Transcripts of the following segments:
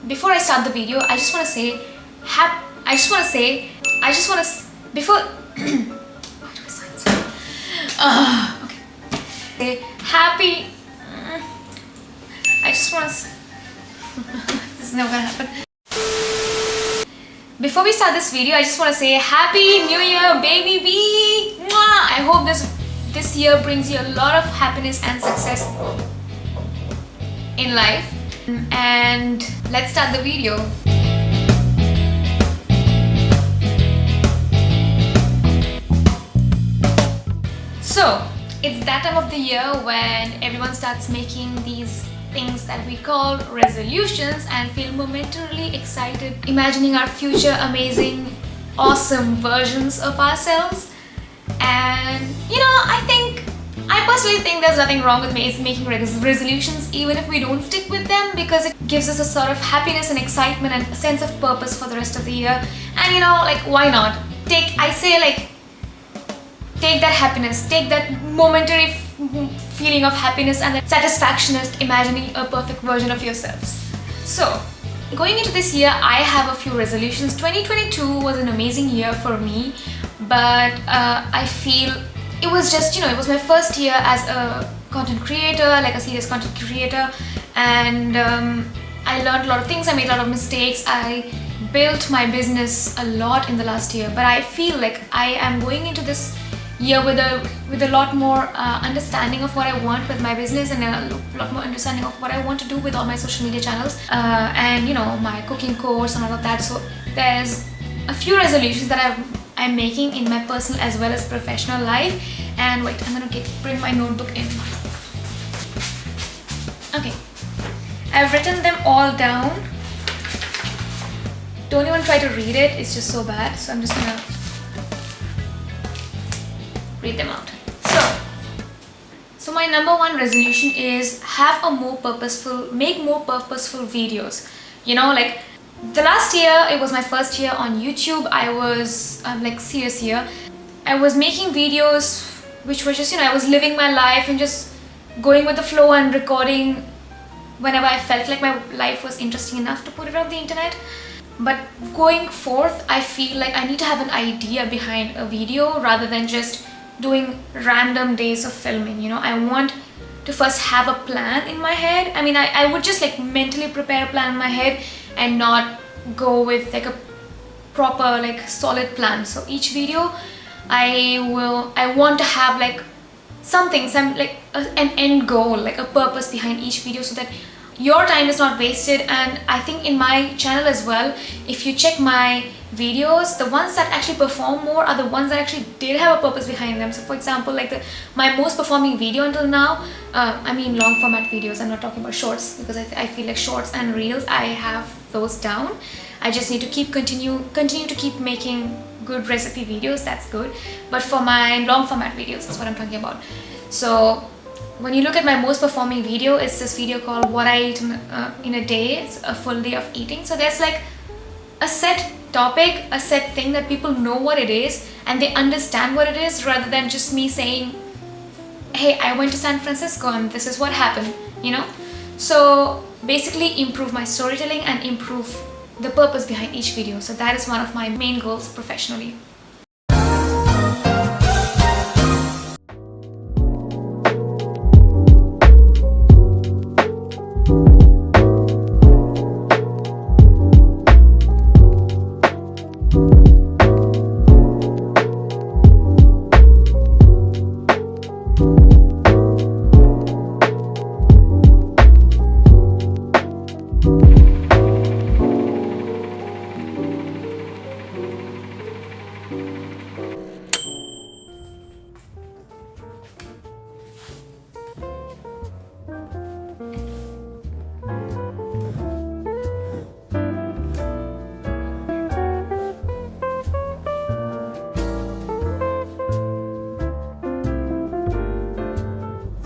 before I start the video, I just want to say, before, okay, say happy, I just want to, this is never gonna happen. Before we start this video, I just want to say Happy New Year, baby bee! Mwah! I hope this year brings you a lot of happiness and success in life. And let's start the video. So, it's that time of the year when everyone starts making these things that we call resolutions and feel momentarily excited, imagining our future amazing, awesome versions of ourselves. And I personally think there's nothing wrong with making resolutions, even if we don't stick with them, because it gives us a sort of happiness and excitement and a sense of purpose for the rest of the year. And why not? Take that happiness, take that momentary feeling of happiness and that satisfaction at imagining a perfect version of yourselves. So, going into this year, I have a few resolutions. 2022 was an amazing year for me, but I feel it was just, it was my first year as a content creator, like a serious content creator, and I learned a lot of things, I made a lot of mistakes, I built my business a lot in the last year, but I feel like I am going into this year with a lot more understanding of what I want with my business, and a lot more understanding of what I want to do with all my social media channels, and my cooking course and all of that. So there's a few resolutions that I'm making in my personal as well as professional life. And wait, I'm gonna bring my notebook in. Okay, I've written them all down. Don't even try to read it, it's just so bad. So I'm just gonna read them out. So my number one resolution is make more purposeful videos. The last year, it was my first year on YouTube. I was serious year. I was making videos which were just, I was living my life and just going with the flow and recording whenever I felt like my life was interesting enough to put it on the internet. But going forth, I feel like I need to have an idea behind a video rather than just doing random days of filming. I want to first have a plan in my head. I would just mentally prepare a plan in my head and not go with a proper solid plan. So each video I want to have an end goal, a purpose behind each video, so that your time is not wasted. And I think in my channel as well, if you check my videos, the ones that actually perform more are the ones that actually did have a purpose behind them. So for example, my most performing video until now, long format videos, I'm not talking about shorts, because I feel like shorts and reels, I have those down. I just need to continue to keep making good recipe videos. That's good. But for my long format videos, that's what I'm talking about. So when you look at my most performing video, it's this video called What I Eat in a Day. It's a full day of eating. So there's a set topic, a set thing that people know what it is and they understand what it is, rather than just me saying, hey, I went to San Francisco and this is what happened, So basically improve my storytelling and improve the purpose behind each video. So that is one of my main goals professionally.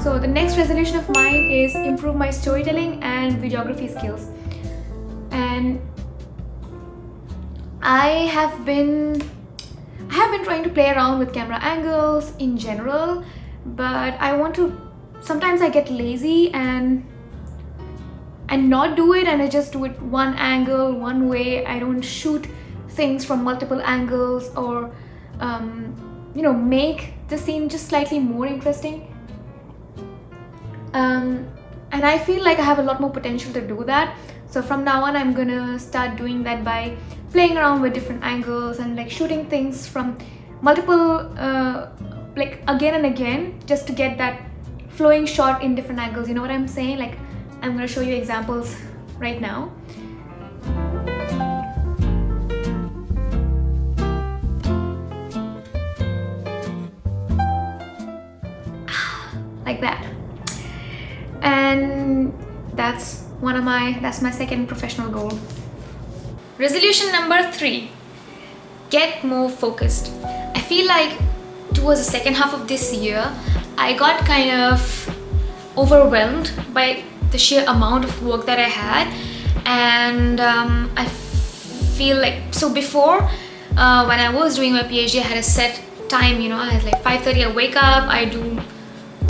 So the next resolution of mine is improve my storytelling and videography skills. And I have been trying to play around with camera angles in general, but sometimes I get lazy and and not do it, and I just do it one angle, one way. I don't shoot things from multiple angles, or make the scene just slightly more interesting. And I feel like I have a lot more potential to do that. So from now on, I'm gonna start doing that by playing around with different angles and like shooting things from multiple like again and again, just to get that flowing shot in different angles. You know what I'm saying? Like, I'm gonna show you examples right now. Like that. And that's my second professional goal. Resolution number 3, get more focused. I feel like towards the second half of this year, I got kind of overwhelmed by the sheer amount of work that I had, and I feel like, so before when I was doing my PhD, I had a set time, I had like 5:30 I wake up, I do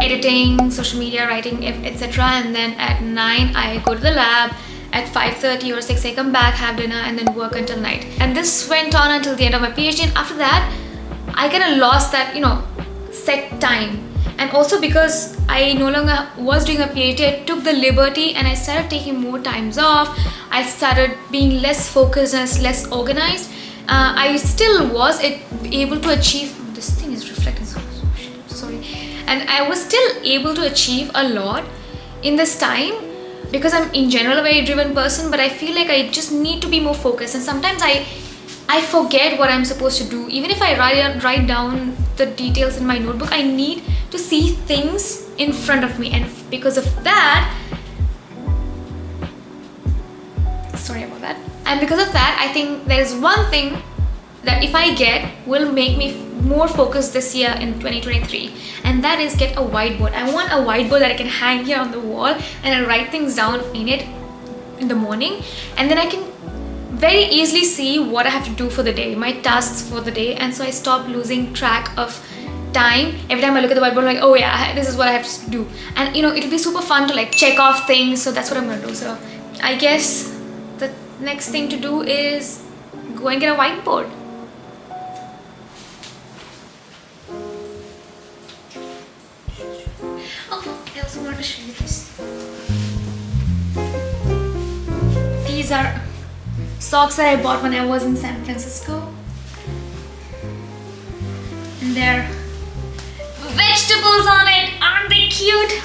editing, social media, writing, etc. And then at 9 I go to the lab. At 5:30 or 6 I come back, have dinner, and then work until night. And this went on until the end of my PhD. And after that, I kind of lost that, set time. And also because I no longer was doing a PhD, I took the liberty and I started taking more times off. I started being less focused and less organized. I still was able to achieve. This thing is reflecting so much. Sorry. And I was still able to achieve a lot in this time, because I'm in general a very driven person, but I feel like I just need to be more focused. And sometimes I forget what I'm supposed to do. Even if I write down the details in my notebook, I need to see things in front of me. And because of that, sorry about that. And because of that, I think there is one thing that if I get will make me more focused this year in 2023, and that is get a whiteboard. I want a whiteboard that I can hang here on the wall, and I write things down in it in the morning, and then I can very easily see what I have to do for the day, my tasks for the day. And so I stop losing track of time. Every time I look at the whiteboard, I'm like, oh yeah, this is what I have to do. And it'll be super fun to like check off things. So that's what I'm gonna do. So I guess the next thing to do is go and get a whiteboard. I also want to show you this. These are socks that I bought when I was in San Francisco. And there are vegetables on it. Aren't they cute?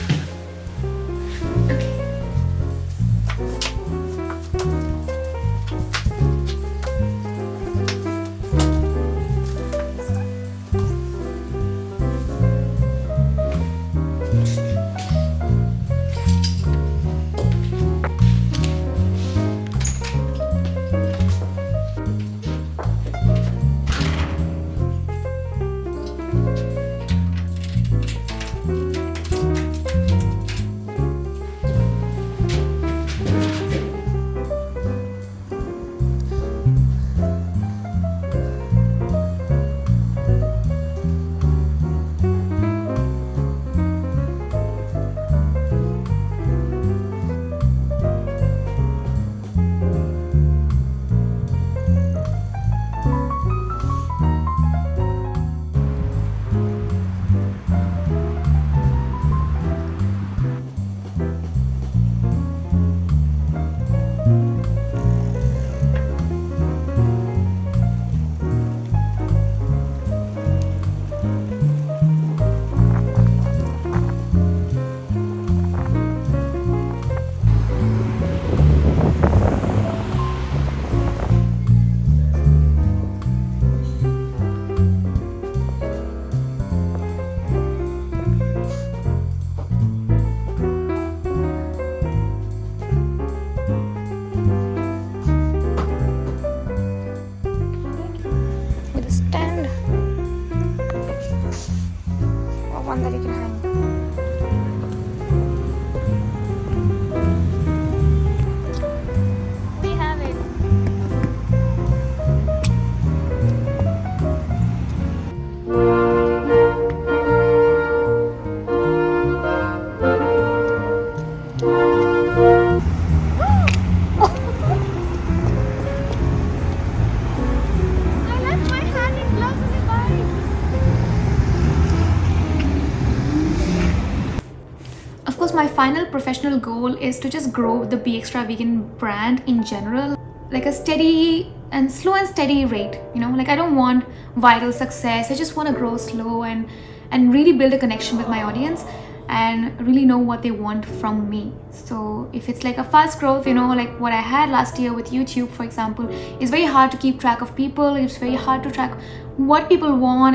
final professional goal is to just grow the Be Extra Vegan brand in general, like a steady and slow and steady rate, like I don't want viral success. I just want to grow slow and really build a connection with my audience and really know what they want from me. So if it's like a fast growth, like what I had last year with YouTube, for example, it's very hard to keep track of people. It's very hard to track what people want.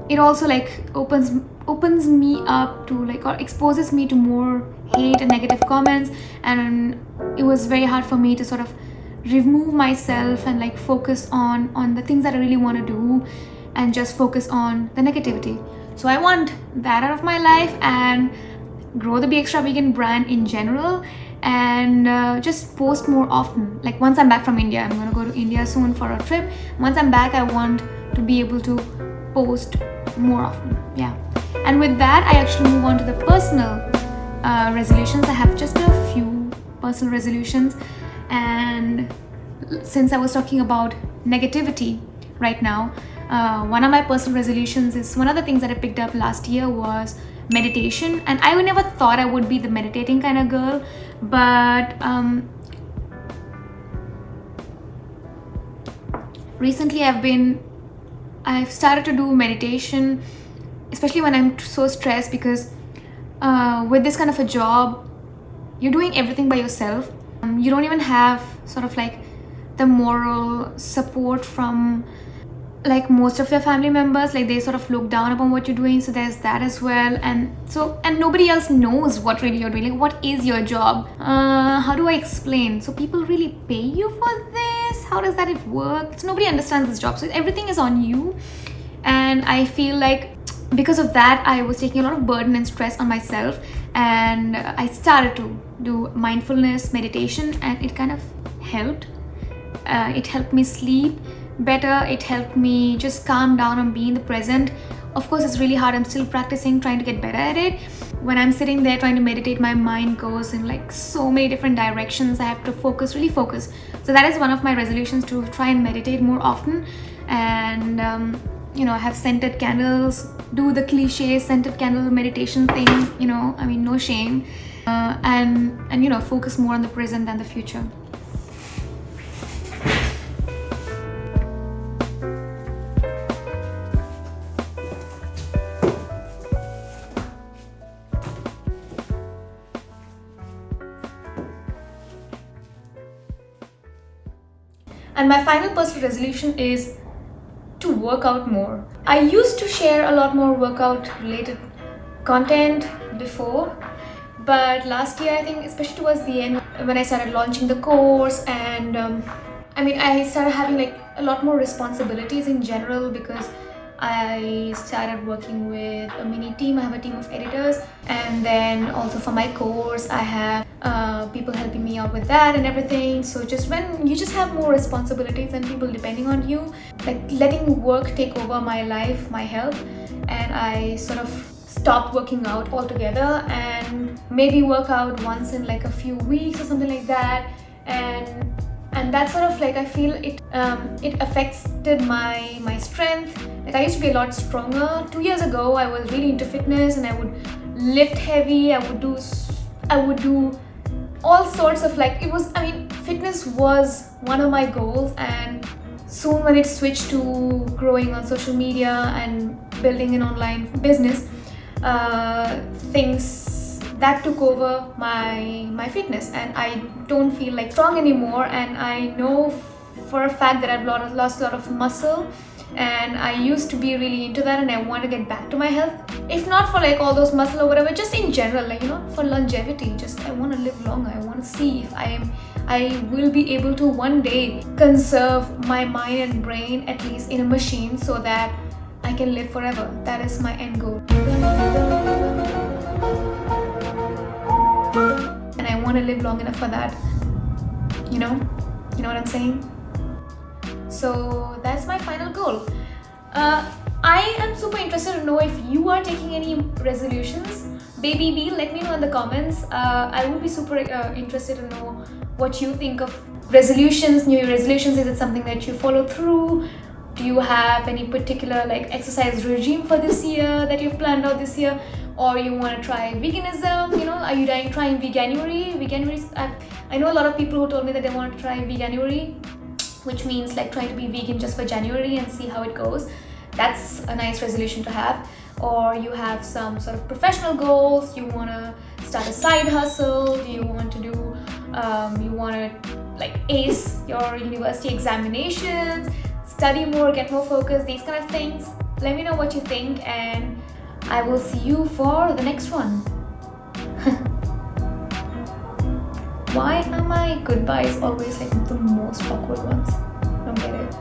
It also like opens me up to like, or exposes me to more hate and negative comments, and it was very hard for me to sort of remove myself and like focus on the things that I really want to do and just focus on the negativity. So I want that out of my life and grow the Be Extra Vegan brand in general, and just post more often. Like once I'm back from India, I'm gonna go to India soon for a trip. Once I'm back, I want to be able to post more often. Yeah. And with that, I actually move on to the personal resolutions. I have just a few personal resolutions, and since I was talking about negativity right now, one of my personal resolutions is, one of the things that I picked up last year was meditation. And I never thought I would be the meditating kind of girl, but recently I've started to do meditation, especially when I'm so stressed, because with this kind of a job, you're doing everything by yourself. You don't even have sort of like the moral support from like most of your family members. Like they sort of look down upon what you're doing, so there's that as well. And nobody else knows what really you're doing. Like, what is your job? How do I explain? So people really pay you for this? How does that work? So nobody understands this job, so everything is on you. And I feel like because of that, I was taking a lot of burden and stress on myself, and I started to do mindfulness meditation, and it kind of helped. It helped me sleep better. It helped me just calm down and be in the present. Of course, it's really hard. I'm still practicing, trying to get better at it. When I'm sitting there trying to meditate, my mind goes in like so many different directions. I have to really focus. So that is one of my resolutions, to try and meditate more often. And I have scented candles, do the cliche scented candle meditation thing, no shame, and focus more on the present than the future. And my final personal resolution is to work out more. I used to share a lot more workout related content before, but last year, I think, especially towards the end, when I started launching the course, and I started having like a lot more responsibilities in general, because I started working with a mini team. I have a team of editors, and then also for my course, I have people helping me out with that and everything. So just when you just have more responsibilities and people depending on you, like letting work take over my life, my health, and I sort of stopped working out altogether, and maybe work out once in like a few weeks or something like that. And that sort of like, I feel it affected my strength. Like I used to be a lot stronger. 2 years ago, I was really into fitness, and I would lift heavy. I would do all sorts of like, fitness was one of my goals. And soon when it switched to growing on social media and building an online business, things that took over my fitness, and I don't feel like strong anymore. And I know for a fact that I've lost a lot of muscle, and I used to be really into that, and I want to get back to my health, if not for like all those muscle or whatever, just in general, like for longevity. Just I want to live longer. I want to see if I will be able to one day conserve my mind and brain, at least in a machine, so that I can live forever. That is my end goal. And I want to live long enough for that. You know what I'm saying? So that's my final goal. I am super interested to know if you are taking any resolutions. Baby B, let me know in the comments. I would be super interested to know what you think of resolutions, New Year resolutions. Is it something that you follow through? Do you have any particular like exercise regime for this year that you've planned out this year? Or you want to try veganism? are you trying veganuary? I know a lot of people who told me that they want to try veganuary, which means like trying to be vegan just for January and see how it goes. That's a nice resolution to have. Or you have some sort of professional goals, you want to start a side hustle, you want to like ace your university examinations, study more, get more focused, these kind of things. Let me know what you think, and I will see you for the next one. Why are my goodbyes always like the most awkward ones? I don't get it.